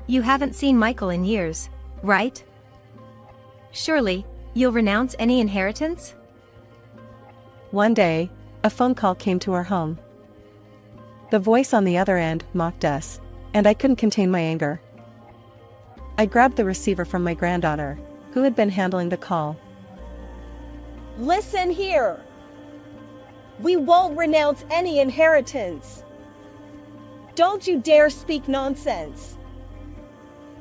You haven't seen Michael in years, right? Surely, you'll renounce any inheritance? One day, a phone call came to our home. The voice on the other end mocked us, and I couldn't contain my anger. I grabbed the receiver from my granddaughter, who had been handling the call. Listen here. We won't renounce any inheritance. Don't you dare speak nonsense.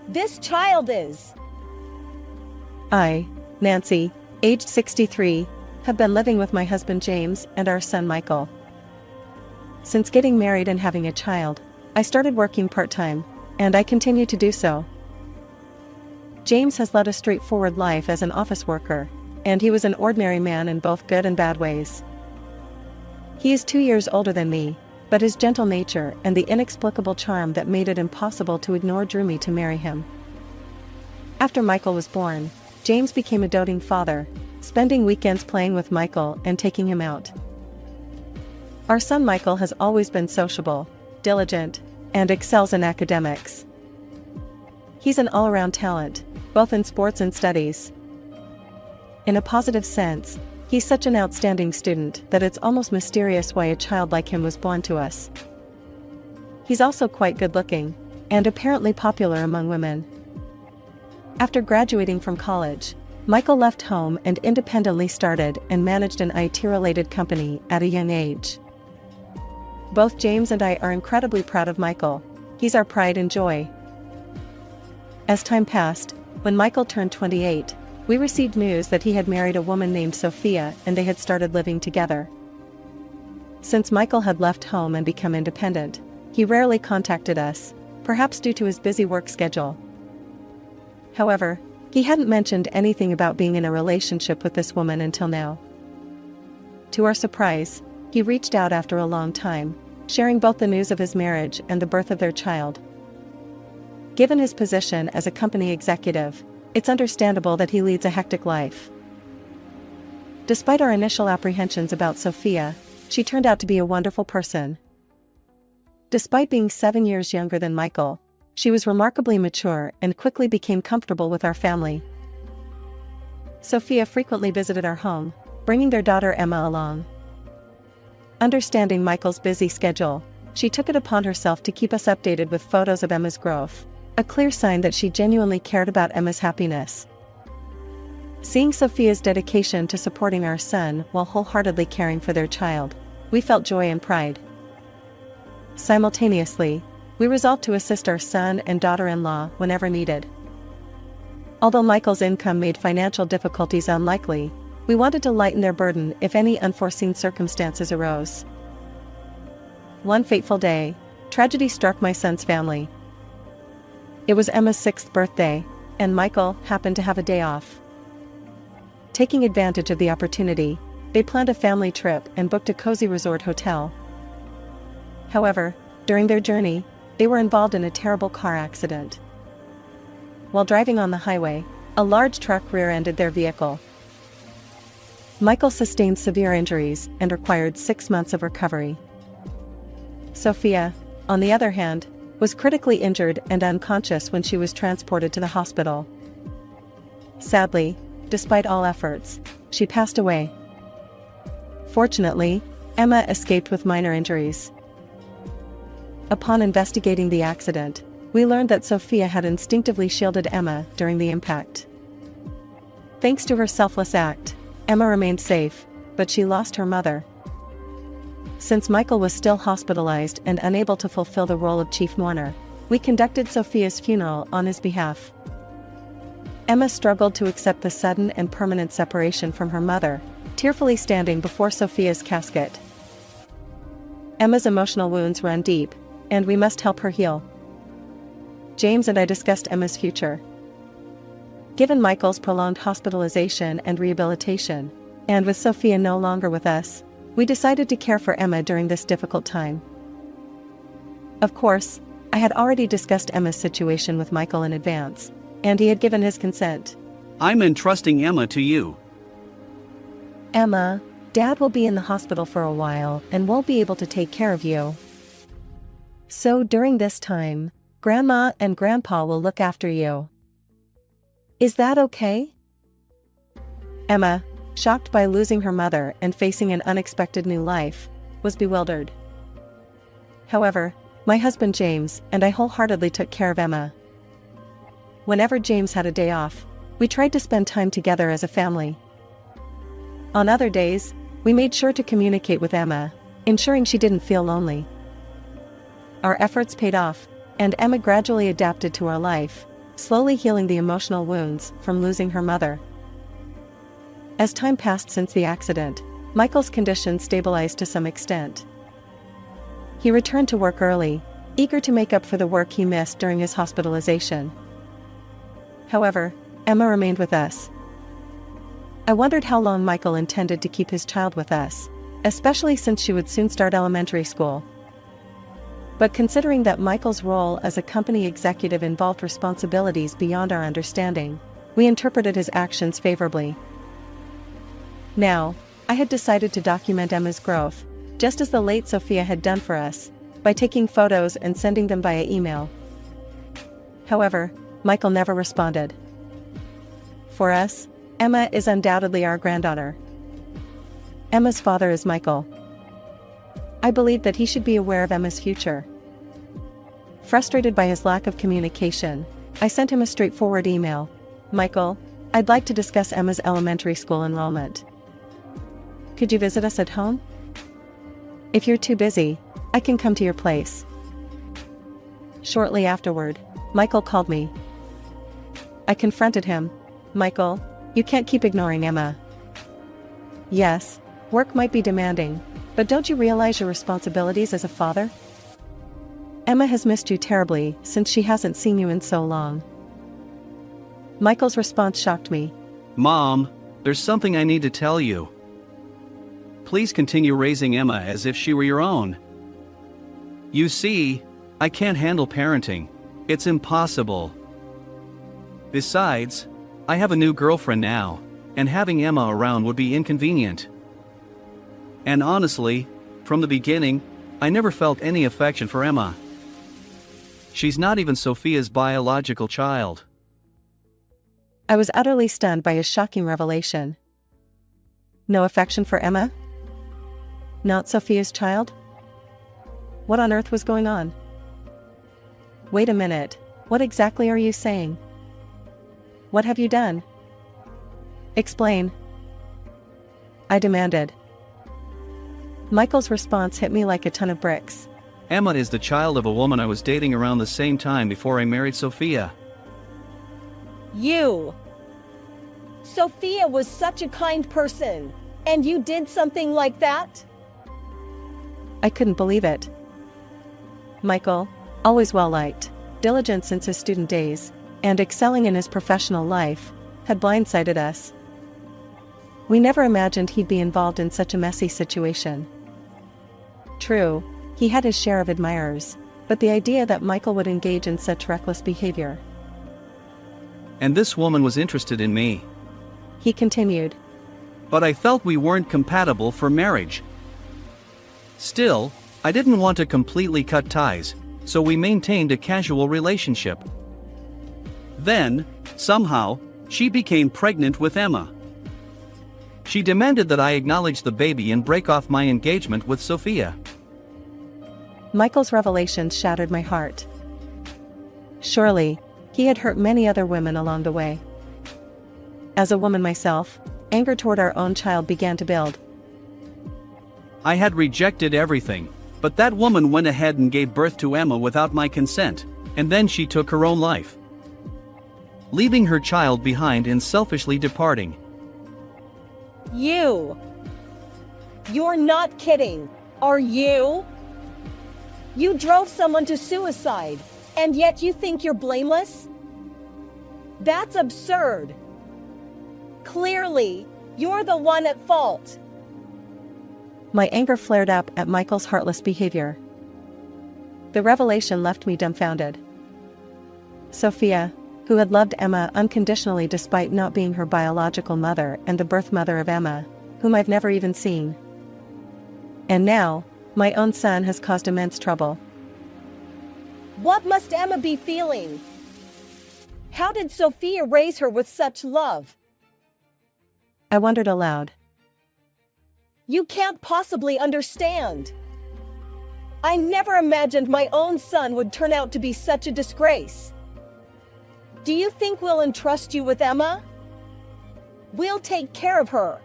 This child is. I, Nancy, aged 63, have been living with my husband James and our son Michael. Since getting married and having a child, I started working part-time, and I continue to do so. James has led a straightforward life as an office worker, and he was an ordinary man in both good and bad ways. He is 2 years older than me, but his gentle nature and the inexplicable charm that made it impossible to ignore drew me to marry him. After Michael was born, James became a doting father, spending weekends playing with Michael and taking him out. Our son Michael has always been sociable, diligent, and excels in academics. He's an all-around talent, both in sports and studies. In a positive sense, he's such an outstanding student that it's almost mysterious why a child like him was born to us. He's also quite good-looking, and apparently popular among women. After graduating from college, Michael left home and independently started and managed an IT-related company at a young age. Both James and I are incredibly proud of Michael. He's our pride and joy. As time passed, when Michael turned 28, we received news that he had married a woman named Sophia and they had started living together. Since Michael had left home and become independent, he rarely contacted us, perhaps due to his busy work schedule. However, he hadn't mentioned anything about being in a relationship with this woman until now. To our surprise, he reached out after a long time, sharing both the news of his marriage and the birth of their child. Given his position as a company executive, it's understandable that he leads a hectic life. Despite our initial apprehensions about Sophia, she turned out to be a wonderful person. Despite being 7 years younger than Michael, she was remarkably mature and quickly became comfortable with our family. Sophia frequently visited our home, bringing their daughter Emma along. Understanding Michael's busy schedule, she took it upon herself to keep us updated with photos of Emma's growth, a clear sign that she genuinely cared about Emma's happiness. Seeing Sophia's dedication to supporting our son while wholeheartedly caring for their child, we felt joy and pride. Simultaneously, we resolved to assist our son and daughter-in-law whenever needed. Although Michael's income made financial difficulties unlikely, we wanted to lighten their burden if any unforeseen circumstances arose. One fateful day, tragedy struck my son's family. It was Emma's 6th birthday, and Michael happened to have a day off. Taking advantage of the opportunity, they planned a family trip and booked a cozy resort hotel. However, during their journey, they were involved in a terrible car accident. While driving on the highway, a large truck rear-ended their vehicle. Michael sustained severe injuries and required 6 months of recovery. Sophia, on the other hand, was critically injured and unconscious when she was transported to the hospital. Sadly, despite all efforts, she passed away. Fortunately, Emma escaped with minor injuries. Upon investigating the accident, we learned that Sophia had instinctively shielded Emma during the impact. Thanks to her selfless act, Emma remained safe, but she lost her mother. Since Michael was still hospitalized and unable to fulfill the role of chief mourner, we conducted Sophia's funeral on his behalf. Emma struggled to accept the sudden and permanent separation from her mother, tearfully standing before Sophia's casket. Emma's emotional wounds run deep, and we must help her heal. James and I discussed Emma's future. Given Michael's prolonged hospitalization and rehabilitation, and with Sophia no longer with us, we decided to care for Emma during this difficult time. Of course, I had already discussed Emma's situation with Michael in advance, and he had given his consent. I'm entrusting Emma to you. Emma, Dad will be in the hospital for a while and won't be able to take care of you. So during this time, Grandma and Grandpa will look after you. Is that okay? Emma, shocked by losing her mother and facing an unexpected new life, was bewildered. However, my husband James and I wholeheartedly took care of Emma. Whenever James had a day off, we tried to spend time together as a family. On other days, we made sure to communicate with Emma, ensuring she didn't feel lonely. Our efforts paid off, and Emma gradually adapted to our life, slowly healing the emotional wounds from losing her mother. As time passed since the accident, Michael's condition stabilized to some extent. He returned to work early, eager to make up for the work he missed during his hospitalization. However, Emma remained with us. I wondered how long Michael intended to keep his child with us, especially since she would soon start elementary school. But considering that Michael's role as a company executive involved responsibilities beyond our understanding, we interpreted his actions favorably. Now, I had decided to document Emma's growth, just as the late Sophia had done for us, by taking photos and sending them via email. However, Michael never responded. For us, Emma is undoubtedly our granddaughter. Emma's father is Michael. I believe that he should be aware of Emma's future. Frustrated by his lack of communication, I sent him a straightforward email. Michael, I'd like to discuss Emma's elementary school enrollment. Could you visit us at home? If you're too busy, I can come to your place. Shortly afterward, Michael called me. I confronted him. Michael, you can't keep ignoring Emma. Yes, work might be demanding, but don't you realize your responsibilities as a father? Emma has missed you terribly since she hasn't seen you in so long. Michael's response shocked me. Mom, there's something I need to tell you. Please continue raising Emma as if she were your own. You see, I can't handle parenting. It's impossible. Besides, I have a new girlfriend now, and having Emma around would be inconvenient. And honestly, from the beginning, I never felt any affection for Emma. She's not even Sophia's biological child. I was utterly stunned by his shocking revelation. No affection for Emma? Not Sophia's child? What on earth was going on? Wait a minute, what exactly are you saying? What have you done? Explain. I demanded. Michael's response hit me like a ton of bricks. Emma is the child of a woman I was dating around the same time before I married Sophia. You! Sophia was such a kind person, and you did something like that? I couldn't believe it. Michael, always well-liked, diligent since his student days, and excelling in his professional life, had blindsided us. We never imagined he'd be involved in such a messy situation. True, he had his share of admirers, but the idea that Michael would engage in such reckless behavior. And this woman was interested in me. He continued. But I felt we weren't compatible for marriage. Still, I didn't want to completely cut ties, so we maintained a casual relationship. Then, somehow, she became pregnant with Emma. She demanded that I acknowledge the baby and break off my engagement with Sophia. Michael's revelations shattered my heart. Surely, he had hurt many other women along the way. As a woman myself, anger toward our own child began to build. I had rejected everything, but that woman went ahead and gave birth to Emma without my consent, and then she took her own life, leaving her child behind and selfishly departing. You! You're not kidding, are you? You drove someone to suicide, and yet you think you're blameless? That's absurd. Clearly, you're the one at fault. My anger flared up at Michael's heartless behavior. The revelation left me dumbfounded. Sophia, who had loved Emma unconditionally despite not being her biological mother and the birth mother of Emma, whom I've never even seen. And now, my own son has caused immense trouble. What must Emma be feeling? How did Sophia raise her with such love? I wondered aloud. You can't possibly understand. I never imagined my own son would turn out to be such a disgrace. Do you think we'll entrust you with Emma? We'll take care of her.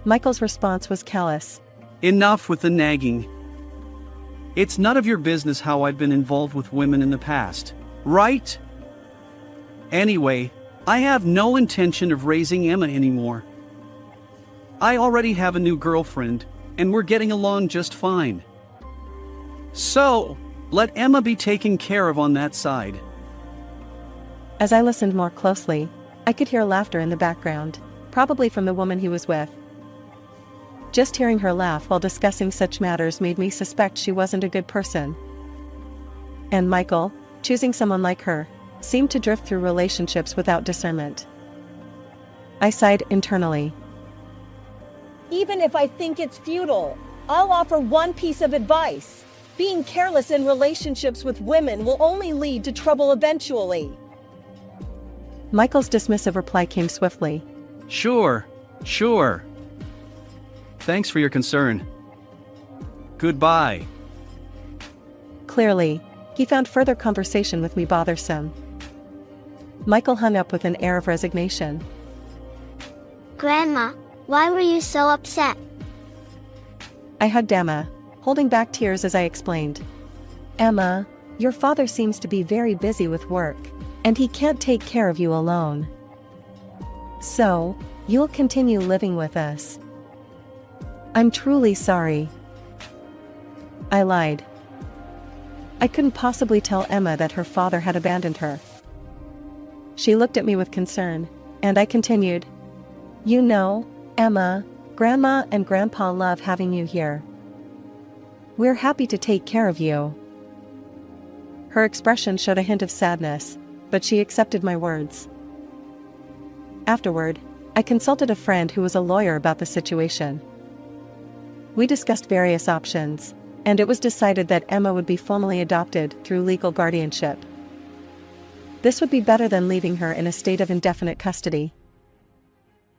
Michael's response was callous. Enough with the nagging. It's none of your business how I've been involved with women in the past, right? Anyway, I have no intention of raising Emma anymore. I already have a new girlfriend, and we're getting along just fine. So, let Emma be taken care of on that side. As I listened more closely, I could hear laughter in the background, probably from the woman he was with. Just hearing her laugh while discussing such matters made me suspect she wasn't a good person. And Michael, choosing someone like her, seemed to drift through relationships without discernment. I sighed internally. Even if I think it's futile, I'll offer one piece of advice. Being careless in relationships with women will only lead to trouble eventually. Michael's dismissive reply came swiftly. Sure. Thanks for your concern. Goodbye. Clearly, he found further conversation with me bothersome. Michael hung up with an air of resignation. Grandma, why were you so upset? I hugged Emma, holding back tears as I explained. Emma, your father seems to be very busy with work, and he can't take care of you alone. So, you'll continue living with us. I'm truly sorry. I lied. I couldn't possibly tell Emma that her father had abandoned her. She looked at me with concern, and I continued. You know, Emma, Grandma and Grandpa love having you here. We're happy to take care of you. Her expression showed a hint of sadness, but she accepted my words. Afterward, I consulted a friend who was a lawyer about the situation. We discussed various options, and it was decided that Emma would be formally adopted through legal guardianship. This would be better than leaving her in a state of indefinite custody.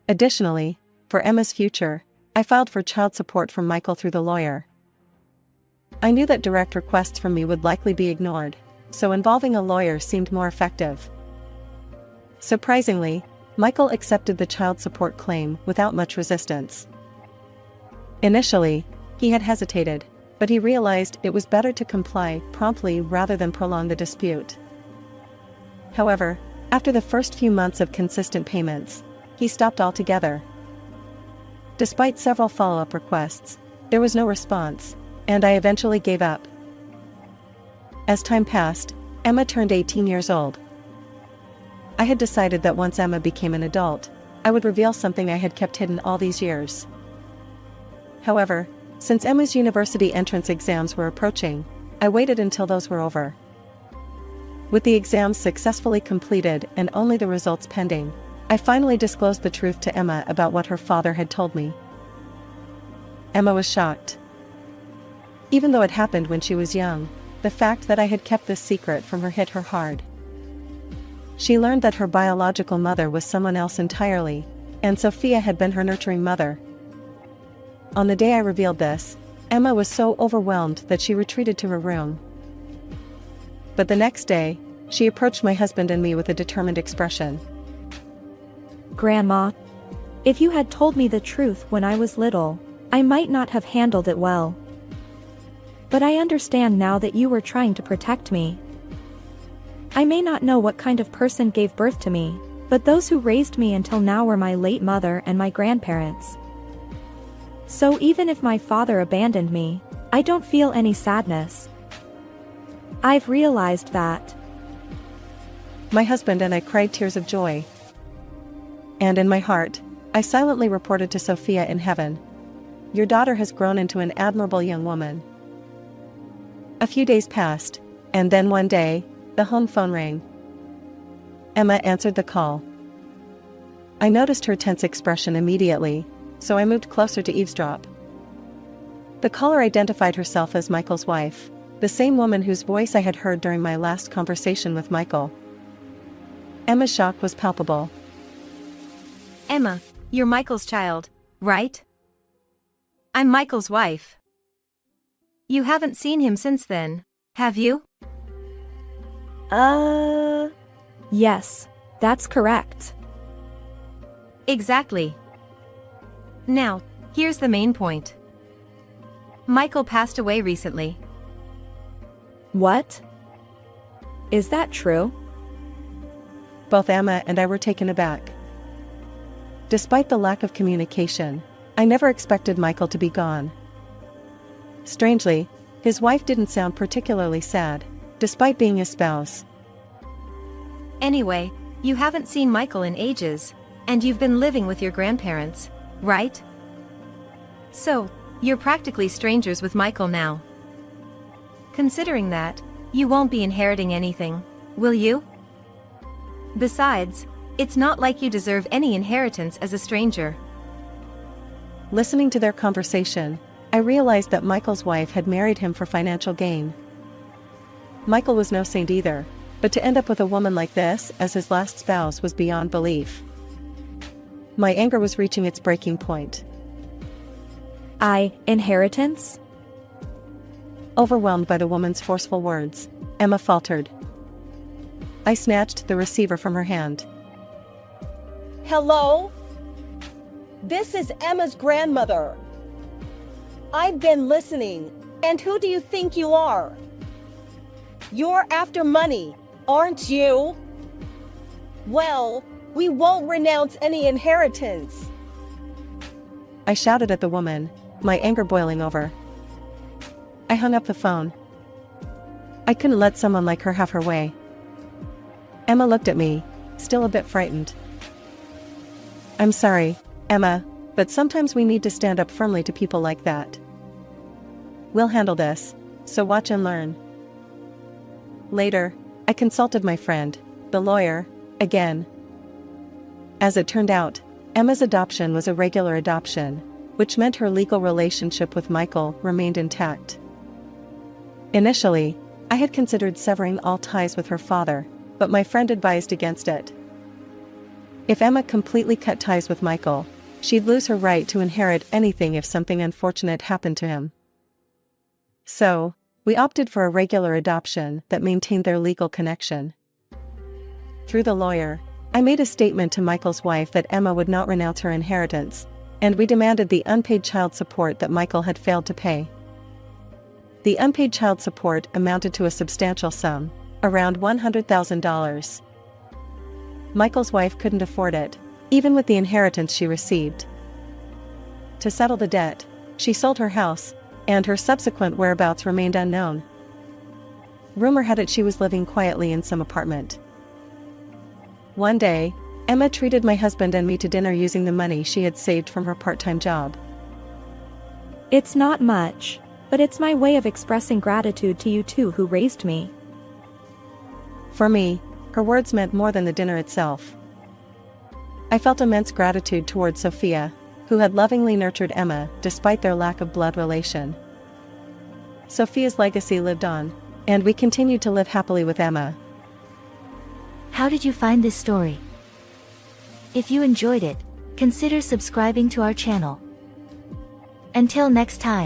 Additionally, for Emma's future, I filed for child support from Michael through the lawyer. I knew that direct requests from me would likely be ignored, so involving a lawyer seemed more effective. Surprisingly, Michael accepted the child support claim without much resistance. Initially, he had hesitated, but he realized it was better to comply promptly rather than prolong the dispute. However, after the first few months of consistent payments, he stopped altogether. Despite several follow-up requests, there was no response, and I eventually gave up. As time passed, Emma turned 18 years old. I had decided that once Emma became an adult, I would reveal something I had kept hidden all these years. However, since Emma's university entrance exams were approaching, I waited until those were over. With the exams successfully completed and only the results pending, I finally disclosed the truth to Emma about what her father had told me. Emma was shocked. Even though it happened when she was young, the fact that I had kept this secret from her hit her hard. She learned that her biological mother was someone else entirely, and Sophia had been her nurturing mother. On the day I revealed this, Emma was so overwhelmed that she retreated to her room. But the next day, she approached my husband and me with a determined expression. Grandma, if you had told me the truth when I was little, I might not have handled it well. But I understand now that you were trying to protect me. I may not know what kind of person gave birth to me, but those who raised me until now were my late mother and my grandparents. So even if my father abandoned me, I don't feel any sadness. I've realized that. My husband and I cried tears of joy. And in my heart, I silently reported to Sophia in heaven, "Your daughter has grown into an admirable young woman." A few days passed, and then one day, the home phone rang. Emma answered the call. I noticed her tense expression immediately, so I moved closer to eavesdrop. The caller identified herself as Michael's wife, The same woman whose voice I had heard during my last conversation with Michael. Emma's shock was palpable. Emma, you're Michael's child, right? I'm Michael's wife. You haven't seen him since then, have you? Yes, that's correct. Exactly. Now, here's the main point. Michael passed away recently. What? Is that true? Both Emma and I were taken aback. Despite the lack of communication, I never expected Michael to be gone. Strangely, his wife didn't sound particularly sad, despite being his spouse. Anyway, you haven't seen Michael in ages, and you've been living with your grandparents, right? So, you're practically strangers with Michael now. Considering that, you won't be inheriting anything, will you? Besides, it's not like you deserve any inheritance as a stranger. Listening to their conversation, I realized that Michael's wife had married him for financial gain. Michael was no saint either, but to end up with a woman like this as his last spouse was beyond belief. My anger was reaching its breaking point. Inheritance? Overwhelmed by the woman's forceful words, Emma faltered. I snatched the receiver from her hand. Hello? This is Emma's grandmother. I've been listening, and who do you think you are? You're after money, aren't you? Well, we won't renounce any inheritance. I shouted at the woman, my anger boiling over. I hung up the phone. I couldn't let someone like her have her way. Emma looked at me, still a bit frightened. I'm sorry, Emma, but sometimes we need to stand up firmly to people like that. We'll handle this, so watch and learn. Later, I consulted my friend, the lawyer, again. As it turned out, Emma's adoption was a regular adoption, which meant her legal relationship with Michael remained intact. Initially, I had considered severing all ties with her father, but my friend advised against it. If Emma completely cut ties with Michael, she'd lose her right to inherit anything if something unfortunate happened to him. So, we opted for a regular adoption that maintained their legal connection. Through the lawyer, I made a statement to Michael's wife that Emma would not renounce her inheritance, and we demanded the unpaid child support that Michael had failed to pay. The unpaid child support amounted to a substantial sum, around $100,000. Michael's wife couldn't afford it, even with the inheritance she received. To settle the debt, she sold her house, and her subsequent whereabouts remained unknown. Rumor had it she was living quietly in some apartment. One day, Emma treated my husband and me to dinner using the money she had saved from her part-time job. It's not much, but it's my way of expressing gratitude to you two who raised me. For me, her words meant more than the dinner itself. I felt immense gratitude toward Sophia, who had lovingly nurtured Emma despite their lack of blood relation. Sophia's legacy lived on, and we continued to live happily with Emma. How did you find this story? If you enjoyed it, consider subscribing to our channel. Until next time.